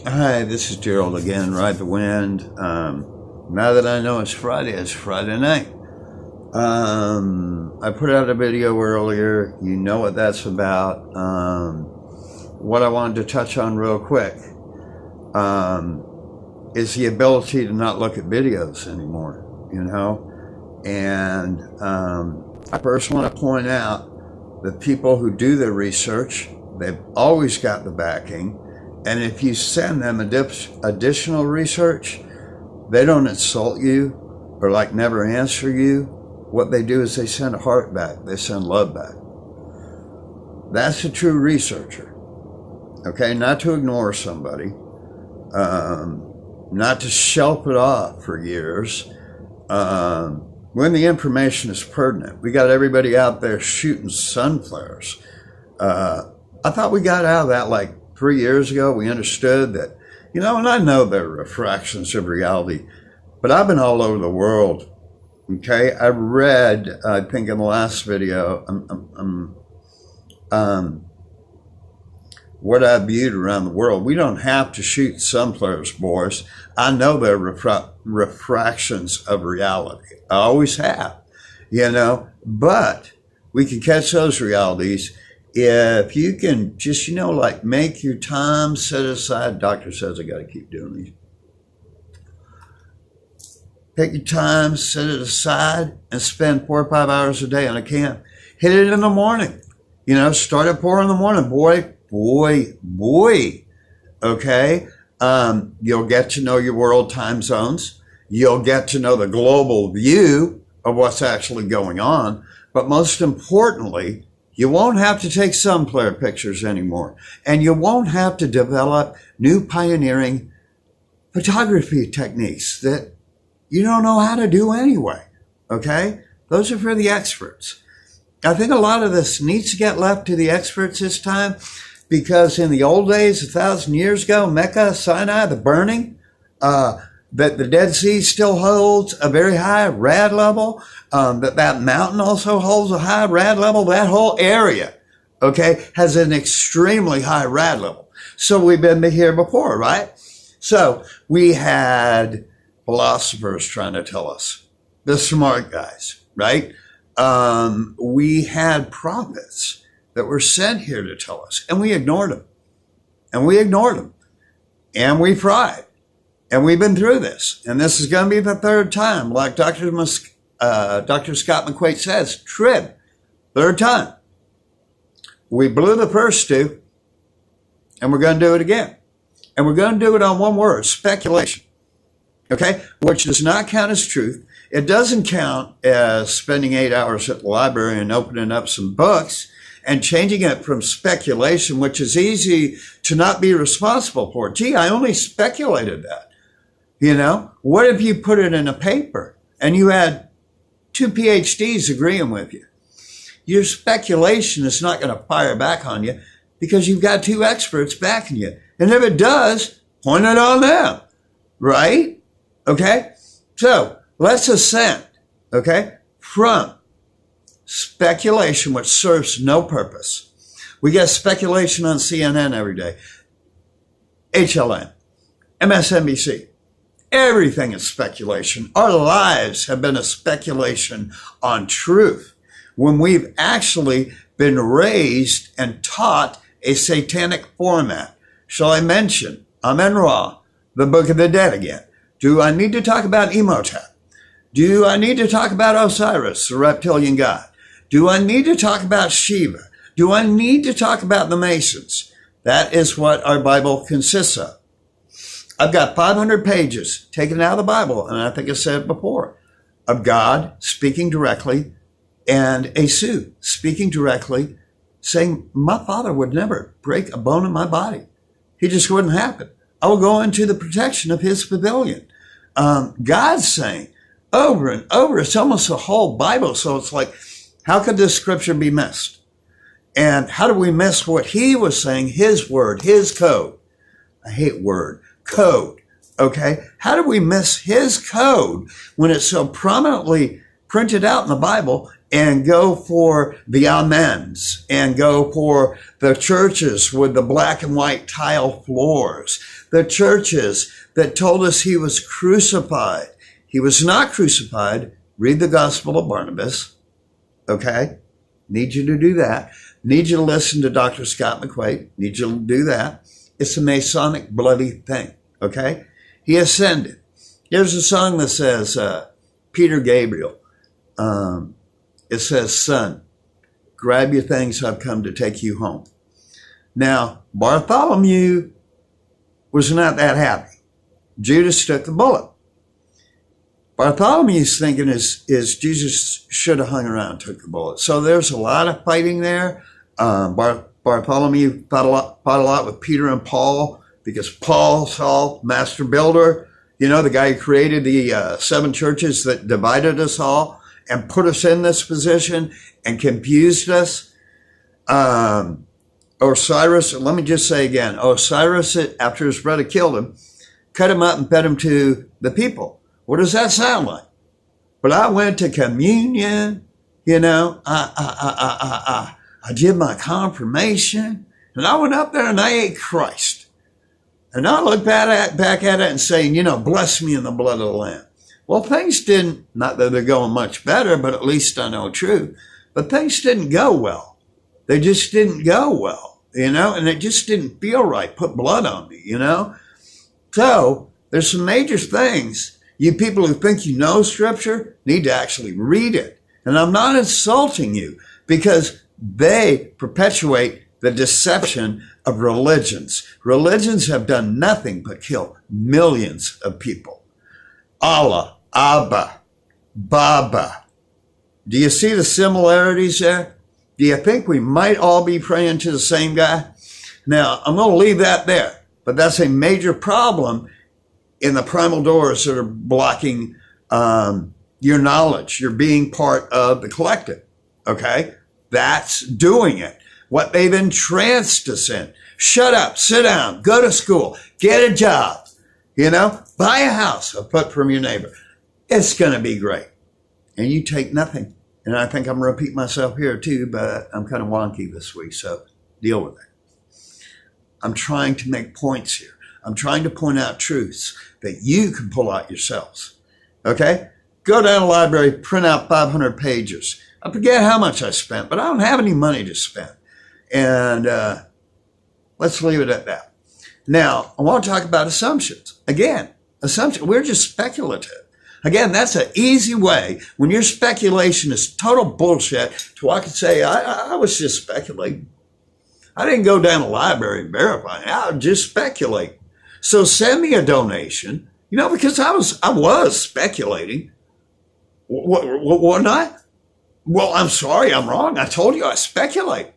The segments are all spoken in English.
Hi, this is Gerald again, Ride the Wind. Now that I know it's Friday night. I put out a video earlier. You know what that's about. What I wanted to touch on real quick is the ability to not look at videos anymore, you know? And I first want to point out that people who do their research, they've always got the backing. And if you send them additional research, they don't insult you or like never answer you. What they do is they send a heart back. They send love back. That's a true researcher. Okay, not to ignore somebody, not to shelf it off for years. When the information is pertinent, we got everybody out there shooting sun flares. I thought we got out of that like 3 years ago. We understood that, you know, and I know they're refractions of reality, but I've been all over the world. Okay, I read, I think in the last video, what I viewed around the world. We don't have to shoot sun flares, boys. I know they're refractions of reality. I always have, you know, but we can catch those realities if you can just, you know, like make your time set aside. Doctor says I got to keep doing these. Take your time, set it aside, and spend 4 or 5 hours a day on a camp. Hit it in the morning. You know, start at 4 in the morning. Boy. Okay? You'll get to know your world time zones. You'll get to know the global view of what's actually going on. But most importantly, you won't have to take sun flare pictures anymore. And you won't have to develop new pioneering photography techniques that you don't know how to do anyway. Okay? Those are for the experts. I think a lot of this needs to get left to the experts this time, because in the old days, 1,000 years ago, Mecca, Sinai, the burning, that the Dead Sea still holds a very high rad level, that mountain also holds a high rad level. That whole area, okay, has an extremely high rad level. So we've been here before, right? So we had philosophers trying to tell us, the smart guys, right? We had prophets that were sent here to tell us, and we ignored them. And we ignored them. And we fried. And we've been through this. And this is going to be the third time. Like Dr. Scott McQuaid says, trib, third time. We blew the first two, and we're going to do it again. And we're going to do it on one word, speculation. Okay? Which does not count as truth. It doesn't count as spending 8 hours at the library and opening up some books and changing it from speculation, which is easy to not be responsible for. Gee, I only speculated that. You know, what if you put it in a paper and you had 2 PhDs agreeing with you? Your speculation is not going to fire back on you because you've got 2 experts backing you. And if it does, point it on them, right? Okay? So let's ascend, okay, from speculation, which serves no purpose. We get speculation on CNN every day. HLN, MSNBC. Everything is speculation. Our lives have been a speculation on truth when we've actually been raised and taught a satanic format. Shall I mention Amen-Ra, the Book of the Dead again? Do I need to talk about Imhotep? Do I need to talk about Osiris, the reptilian god? Do I need to talk about Shiva? Do I need to talk about the Masons? That is what our Bible consists of. I've got 500 pages taken out of the Bible, and I think I said it before, of God speaking directly and a Sioux speaking directly, saying, my father would never break a bone in my body. He just wouldn't happen. I will go into the protection of his pavilion. God's saying over and over, it's almost a whole Bible. So it's like, how could this scripture be missed? And how do we miss what he was saying, his word, his code? I hate word. Code. Okay? How do we miss his code when it's so prominently printed out in the Bible and go for the amens and go for the churches with the black and white tile floors, the churches that told us he was crucified. He was not crucified. Read the Gospel of Barnabas. Okay? Need you to do that. Need you to listen to Dr. Scott McQuaid. Need you to do that. It's a Masonic bloody thing. Okay? He ascended. Here's a song that says, Peter Gabriel. It says, son, grab your things. I've come to take you home. Now, Bartholomew was not that happy. Judas took the bullet. Bartholomew's thinking is Jesus should have hung around and took the bullet. So there's a lot of fighting there. Bartholomew fought a lot with Peter and Paul because Paul, Saul, master builder, you know, the guy who created the 7 churches that divided us all and put us in this position and confused us. Osiris, let me just say again, Osiris, after his brother killed him, cut him up and fed him to the people. What does that sound like? But I went to communion, you know, I did my confirmation, and I went up there and I ate Christ. And I look back at it and saying, you know, bless me in the blood of the Lamb. Well, things didn't, not that they're going much better, but at least I know truth. But things didn't go well. They just didn't go well, you know, and it just didn't feel right. Put blood on me, you know. So there's some major things. You people who think you know Scripture need to actually read it. And I'm not insulting you because they perpetuate the deception of religions. Religions have done nothing but kill millions of people. Allah, Abba, Baba. Do you see the similarities there? Do you think we might all be praying to the same guy? Now, I'm going to leave that there, but that's a major problem in the primal doors that are blocking your knowledge, your being part of the collective, okay? That's doing it. What they've entranced us in. Shut up, sit down, go to school, get a job, you know, buy a house a foot from your neighbor. It's going to be great. And you take nothing. And I think I'm going to repeat myself here too, but I'm kind of wonky this week, so deal with it. I'm trying to make points here. I'm trying to point out truths that you can pull out yourselves. Okay? Go down to the library, print out 500 pages. I forget how much I spent, but I don't have any money to spend. And let's leave it at that. Now, I want to talk about assumptions. Again, we're just speculative. Again, that's an easy way when your speculation is total bullshit to walk and say, I was just speculating. I didn't go down to the library and verify. I was just speculating. So send me a donation, you know, because I was speculating. Wasn't I? Well, I'm sorry, I'm wrong. I told you I speculate.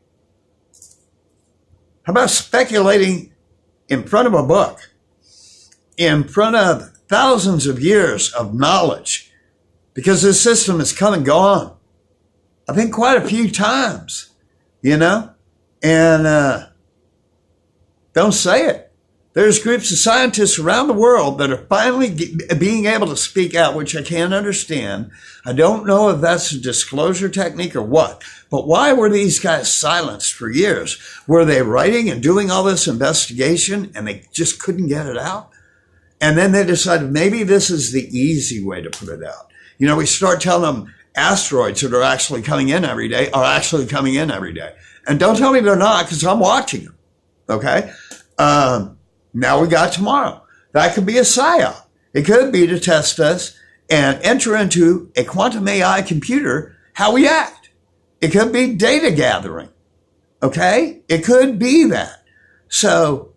How about speculating in front of a book, in front of thousands of years of knowledge? Because this system has come and gone. I think quite a few times, you know, and don't say it. There's groups of scientists around the world that are finally being able to speak out, which I can't understand. I don't know if that's a disclosure technique or what, but why were these guys silenced for years? Were they writing and doing all this investigation and they just couldn't get it out? And then they decided maybe this is the easy way to put it out. You know, we start telling them asteroids that are actually coming in every day are actually coming in every day. And don't tell me they're not, because I'm watching them. Okay? Now we got tomorrow. That could be a psyop. It could be to test us and enter into a quantum AI computer how we act. It could be data gathering. Okay? It could be that. So,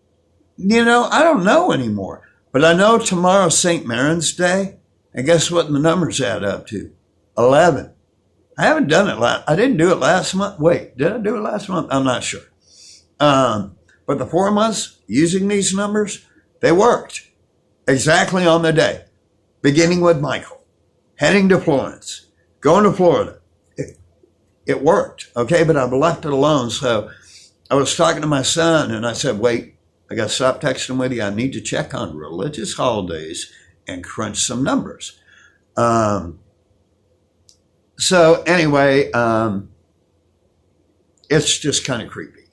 you know, I don't know anymore. But I know tomorrow's St. Marin's Day. And guess what the numbers add up to? 11. I haven't done it I didn't do it last month. Wait, did I do it last month? I'm not sure. But the 4 months using these numbers, they worked exactly on the day, beginning with Michael, heading to Florence, going to Florida. It worked, okay, but I've left it alone. So I was talking to my son and I said, wait, I got to stop texting with you. I need to check on religious holidays and crunch some numbers. So anyway, it's just kind of creepy.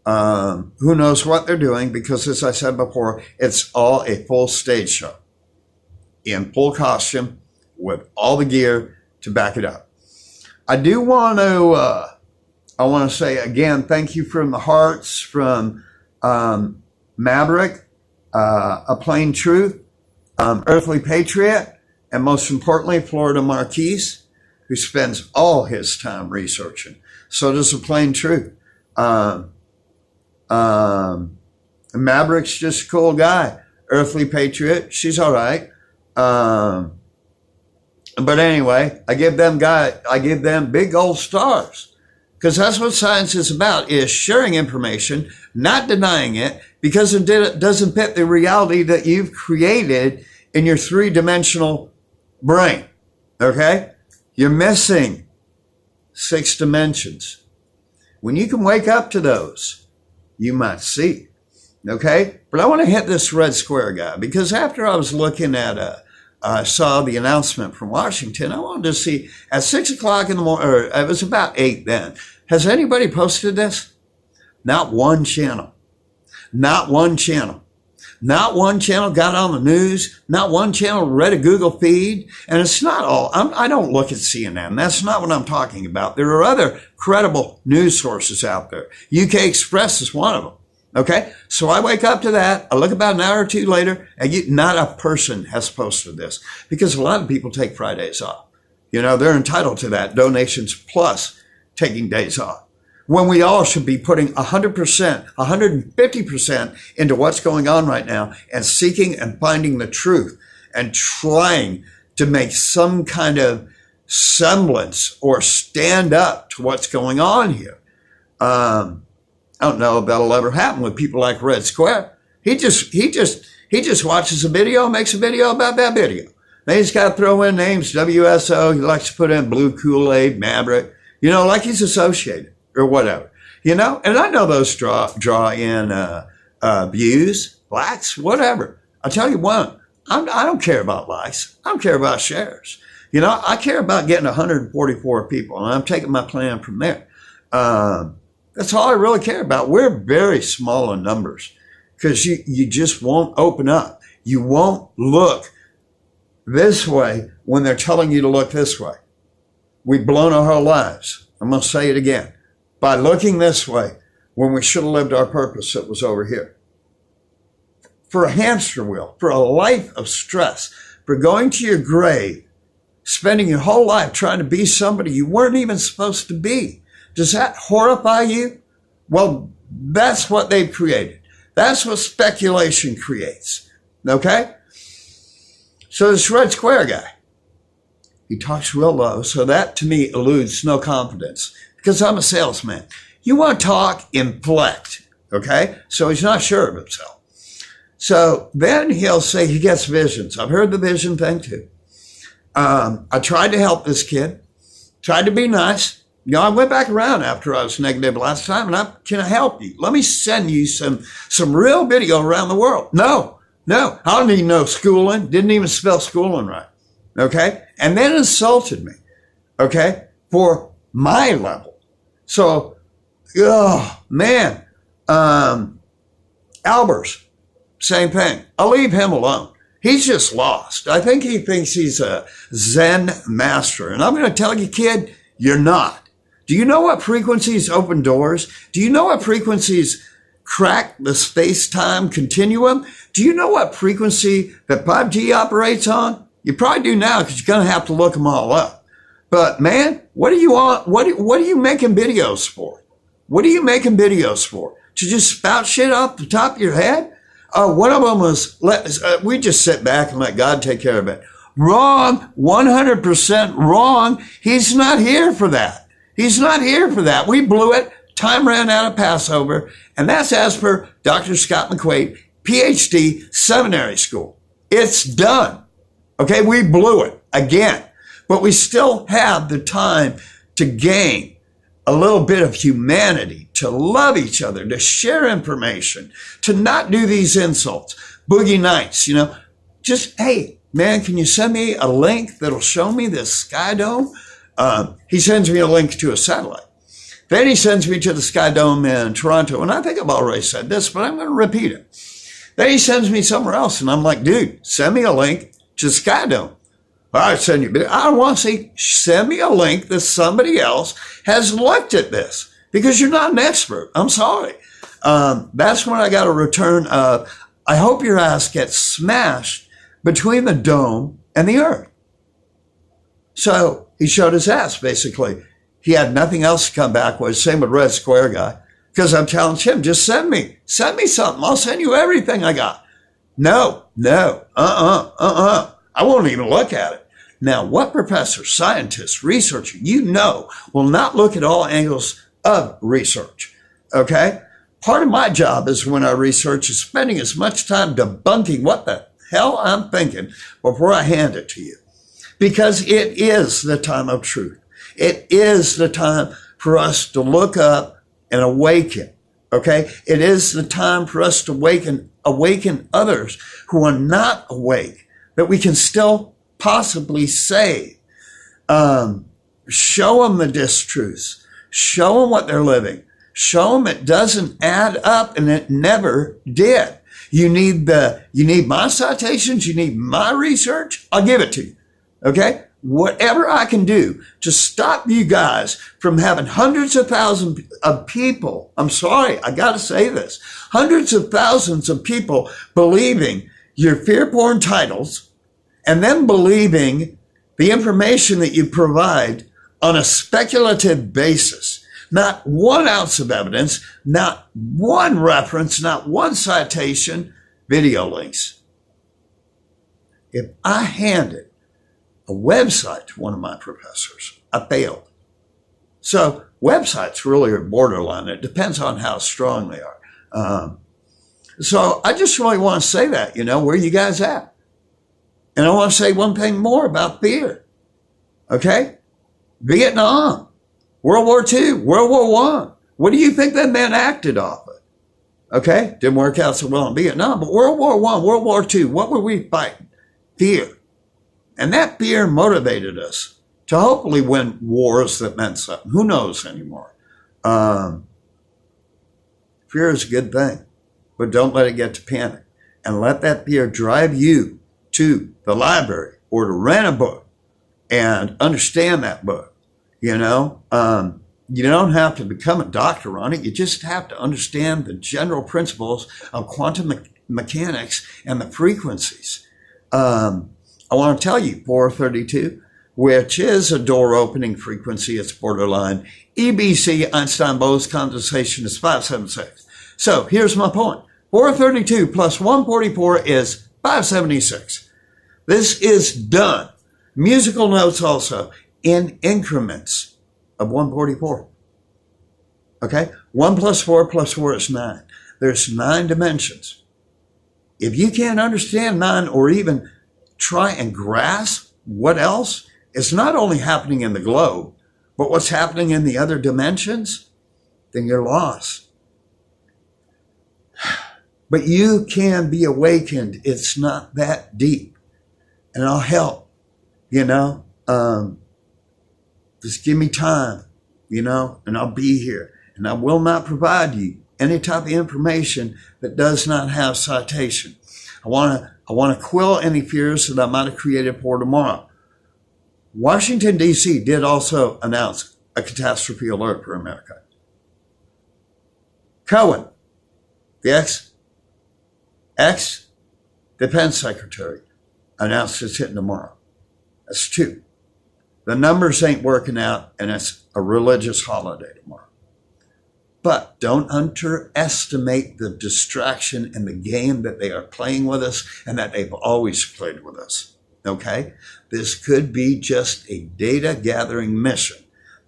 Who knows what they're doing? Because as I said before, it's all a full stage show in full costume with all the gear to back it up. I do want to, I want to say again, thank you from the hearts from Maverick, A Plain Truth, Earthly Patriot, and most importantly, Florida Marquise, who spends all his time researching. So does A Plain Truth. Maverick's just a cool guy. Earthly Patriot, she's all right. But anyway, I give them big gold stars, because that's what science is about, is sharing information, not denying it, because it doesn't fit the reality that you've created in your three-dimensional brain. Okay? You're missing 6 dimensions. When you can wake up to those, you might see. Okay? But I want to hit this red square guy, because after I was looking at I saw the announcement from Washington, I wanted to see at 6 o'clock in the morning, or it was about 8 then. Has anybody posted this? Not one channel. Not one channel. Not one channel got on the news. Not one channel read a Google feed. And it's not all, I don't look at CNN. That's not what I'm talking about. There are other credible news sources out there. UK Express is one of them. Okay? So I wake up to that. I look about an hour or two later, and not a person has posted this, because a lot of people take Fridays off. You know, they're entitled to that. Donations plus taking days off, when we all should be putting 100%, 150% into what's going on right now and seeking and finding the truth and trying to make some kind of semblance or stand up to what's going on here. I don't know if that'll ever happen with people like Red Square. He just watches a video, makes a video about that video. Then he's got to throw in names, WSO. He likes to put in Blue Kool-Aid, Maverick, you know, like he's associated or whatever, you know. And I know those draw in views, likes, whatever. I tell you what, I don't care about likes. I don't care about shares. You know, I care about getting 144 people, and I'm taking my plan from there. That's all I really care about. We're very small in numbers, because you just won't open up. You won't look this way when they're telling you to look this way. We've blown our whole lives. I'm going to say it again. By looking this way when we should have lived our purpose that was over here. For a hamster wheel, for a life of stress, for going to your grave, spending your whole life trying to be somebody you weren't even supposed to be. Does that horrify you? Well, that's what they've created. That's what speculation creates. Okay? So this Red Square guy, he talks real low, so that to me eludes no confidence, because I'm a salesman. You want to talk, inflect, okay? So he's not sure of himself. So then he'll say he gets visions. I've heard the vision thing too. I tried to help this kid, tried to be nice. You know, I went back around after I was negative last time, and can I help you? Let me send you some real video around the world. No, I don't need no schooling. Didn't even spell schooling right. Okay? And then insulted me. Okay? For my level. So, oh, man. Albers, same thing. I'll leave him alone. He's just lost. I think he thinks he's a Zen master. And I'm going to tell you, kid, you're not. Do you know what frequencies open doors? Do you know what frequencies crack the space-time continuum? Do you know what frequency that 5G operates on? You probably do now, because you're going to have to look them all up. But man, what are you on? What are you making videos for? What are you making videos for? To just spout shit off the top of your head? One of them was, we just sit back and let God take care of it. Wrong. 100% wrong. He's not here for that. He's not here for that. We blew it. Time ran out of Passover. And that's as per Dr. Scott McQuaid, PhD, seminary school. It's done. Okay, we blew it again. But we still have the time to gain a little bit of humanity, to love each other, to share information, to not do these insults. Boogie nights, you know. Just, hey, man, can you send me a link that'll show me this sky dome? He sends me a link to a satellite. Then he sends me to the Sky Dome in Toronto. And I think I've already said this, but I'm going to repeat it. Then he sends me somewhere else. And I'm like, dude, send me a link to Sky Dome. I send you, but I don't want to see, send me a link that somebody else has looked at this, because you're not an expert. I'm sorry. That's when I got a return of, I hope your ass gets smashed between the dome and the earth. So he showed his ass, basically. He had nothing else to come back with. Same with Red Square guy. Because I'm telling him, just send me something. I'll send you everything I got. No, I won't even look at it. Now, what professor, scientist, researcher you know will not look at all angles of research? Okay? Part of my job is, when I research, is spending as much time debunking what the hell I'm thinking before I hand it to you. Because it is the time of truth. It is the time for us to look up and awaken. Okay? It is the time for us to awaken others who are not awake, that we can still possibly save. Show them the distruths. Show them what they're living. Show them it doesn't add up, and it never did. You need my citations. You need my research. I'll give it to you. Okay? Whatever I can do to stop you guys from having hundreds of thousands of people, I'm sorry, I got to say this, hundreds of thousands of people believing your fear-porn titles, and then believing the information that you provide on a speculative basis. Not 1 ounce of evidence, not one reference, not one citation, video links. If I handed a website to one of my professors, I failed. So websites really are borderline. It depends on how strong they are. So I just really want to say that, where you guys at? And I want to say one thing more about fear. Okay? Vietnam, World War II, World War I. What do you think that man acted off of? Okay? Didn't work out so well in Vietnam, but World War I, World War II, what were we fighting? Fear. And that fear motivated us to hopefully win wars that meant something. Who knows anymore? Fear is a good thing, but don't let it get to panic. And let that fear drive you to the library or to rent a book and understand that book. You don't have to become a doctor on it. You just have to understand the general principles of quantum mechanics and the frequencies. I want to tell you 432, which is a door opening frequency. It's borderline. EBC, Einstein-Bose condensation, is 576. So here's my point. 432 plus 144 is 576. This is done. Musical notes also in increments of 144. Okay? 1 plus 4 plus 4 is 9. There's 9 dimensions. If you can't understand 9 or even try and grasp what else is not only happening in the globe, but what's happening in the other dimensions, then you're lost. But you can be awakened. It's not that deep. And I'll help, just give me time, and I'll be here. And I will not provide you any type of information that does not have citation. I want to quell any fears that I might have created for tomorrow. Washington, D.C. did also announce a catastrophe alert for America. Cohen, the ex-defense secretary, announced it's hitting tomorrow. That's 2. The numbers ain't working out, and it's a religious holiday tomorrow. But don't underestimate the distraction and the game that they are playing with us and that they've always played with us. Okay? This could be just a data gathering mission.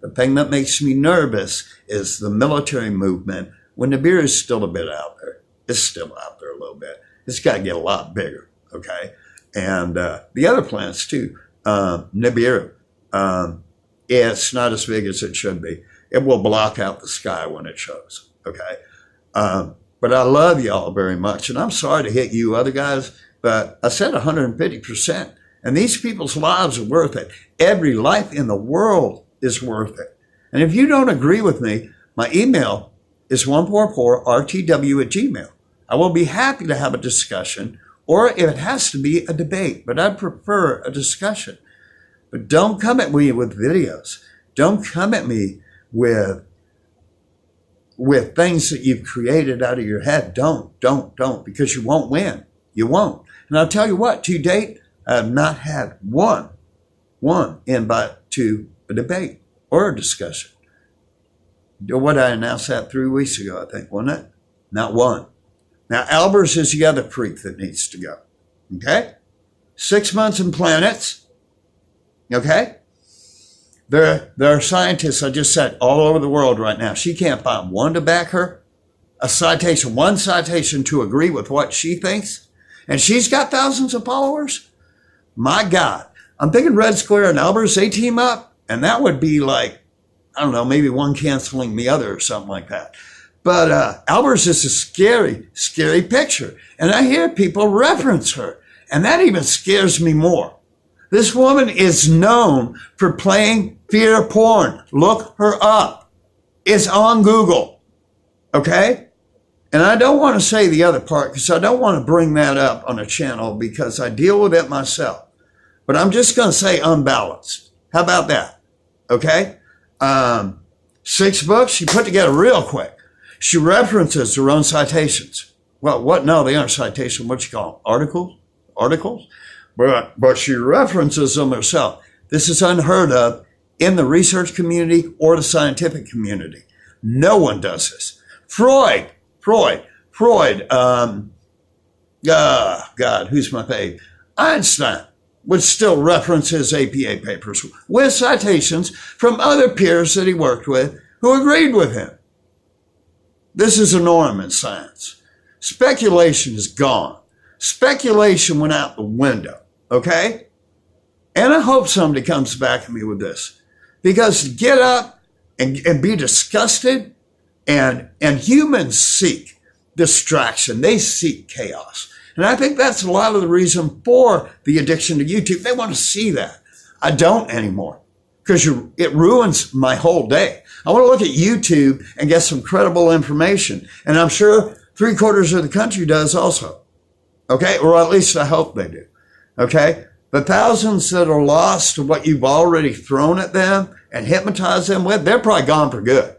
The thing that makes me nervous is the military movement. When Nibiru is still a bit out there, it's still out there a little bit. It's got to get a lot bigger. Okay? And the other planets too. Nibiru. It's not as big as it should be. It will block out the sky when it shows, okay? But I love y'all very much, and I'm sorry to hit you other guys, but I said 150%, and these people's lives are worth it. Every life in the world is worth it. And if you don't agree with me, my email is 144rtw@gmail. I will be happy to have a discussion, or if it has to be a debate, but I'd prefer a discussion. But don't come at me with videos. Don't come at me with things that you've created out of your head. Don't, because you won't win. You won't. And I'll tell you what, to date, I have not had one invite to a debate or a discussion. What I announced that 3 weeks ago, I think, wasn't it? Not one. Now, Albers is the other freak that needs to go. Okay? 6 months in planets. Okay? There are scientists, I just said, all over the world right now. She can't find one to back her, one citation to agree with what she thinks. And she's got thousands of followers. My God. I'm thinking Red Square and Albers, they team up. And that would be like, I don't know, maybe one canceling the other or something like that. But Albers is a scary, scary picture. And I hear people reference her. And that even scares me more. This woman is known for playing fear porn. Look her up. It's on Google. Okay? And I don't want to say the other part because I don't want to bring that up on a channel because I deal with it myself. But I'm just going to say unbalanced. How about that? Okay? 6 books she put together real quick. She references her own citations. Well, what? No, they aren't citations. What you call them? Articles? But she references them herself. This is unheard of in the research community or the scientific community. No one does this. Freud, God, who's my fave? Einstein would still reference his APA papers with citations from other peers that he worked with who agreed with him. This is a norm in science. Speculation is gone. Speculation went out the window, okay? And I hope somebody comes back at me with this. Because to get up and be disgusted, and humans seek distraction. They seek chaos. And I think that's a lot of the reason for the addiction to YouTube. They want to see that. I don't anymore because it ruins my whole day. I want to look at YouTube and get some credible information. And I'm sure 3/4 of the country does also. Okay? Or at least I hope they do. Okay? The thousands that are lost to what you've already thrown at them and hypnotized them with, they're probably gone for good.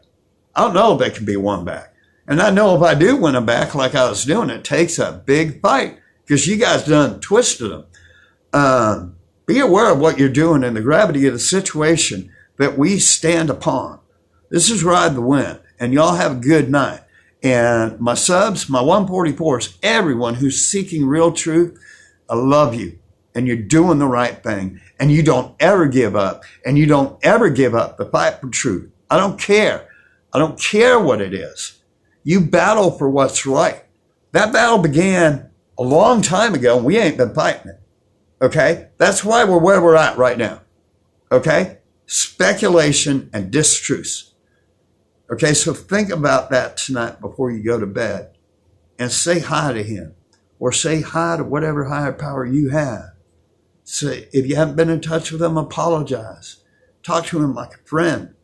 I don't know if they can be won back. And I know if I do win them back like I was doing, it takes a big fight because you guys done twisted them. Be aware of what you're doing and the gravity of the situation that we stand upon. This is Ride the Wind, and y'all have a good night. And my subs, my 144s, everyone who's seeking real truth, I love you. And you're doing the right thing. And you don't ever give up. And you don't ever give up the fight for truth. I don't care. I don't care what it is. You battle for what's right. That battle began a long time ago, and we ain't been fighting it. Okay? That's why we're where we're at right now. Okay? Speculation and distruth. Okay, so think about that tonight before you go to bed and say hi to him or say hi to whatever higher power you have. Say, if you haven't been in touch with him, apologize. Talk to him like a friend.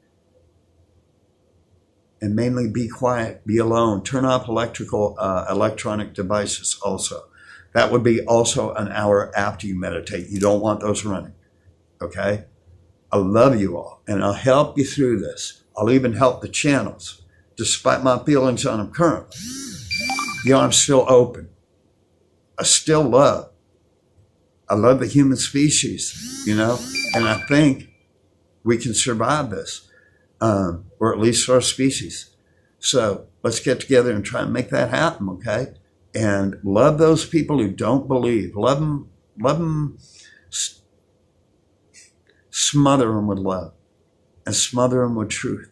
And mainly be quiet, be alone. Turn off electronic devices also. That would be also an hour after you meditate. You don't want those running, okay? I love you all, and I'll help you through this. I'll even help the channels, despite my feelings on them currently. You know, I'm still open. I still love. I love the human species, you know, and I think we can survive this, or at least our species. So let's get together and try and make that happen, okay? And love those people who don't believe. Love them, smother them with love and smother them with truth,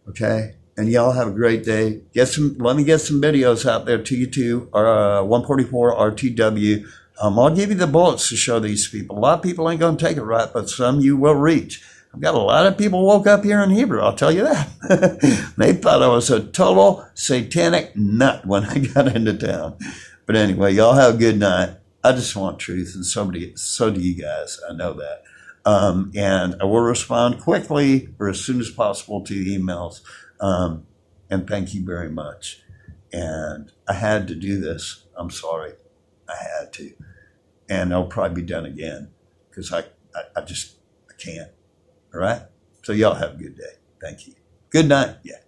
okay? And y'all have a great day. Let me get some videos out there to you too, 144 RTW. I'll give you the bullets to show these people. A lot of people ain't going to take it right, but some you will reach. I've got a lot of people woke up here in Hebrew, I'll tell you that. They thought I was a total satanic nut when I got into town. But anyway, y'all have a good night. I just want truth, and so do you guys. I know that. And I will respond quickly or as soon as possible to the emails. And thank you very much. And I had to do this. I'm sorry. I had to. And it'll probably be done again because I can't. All right. So y'all have a good day. Thank you. Good night. Yeah.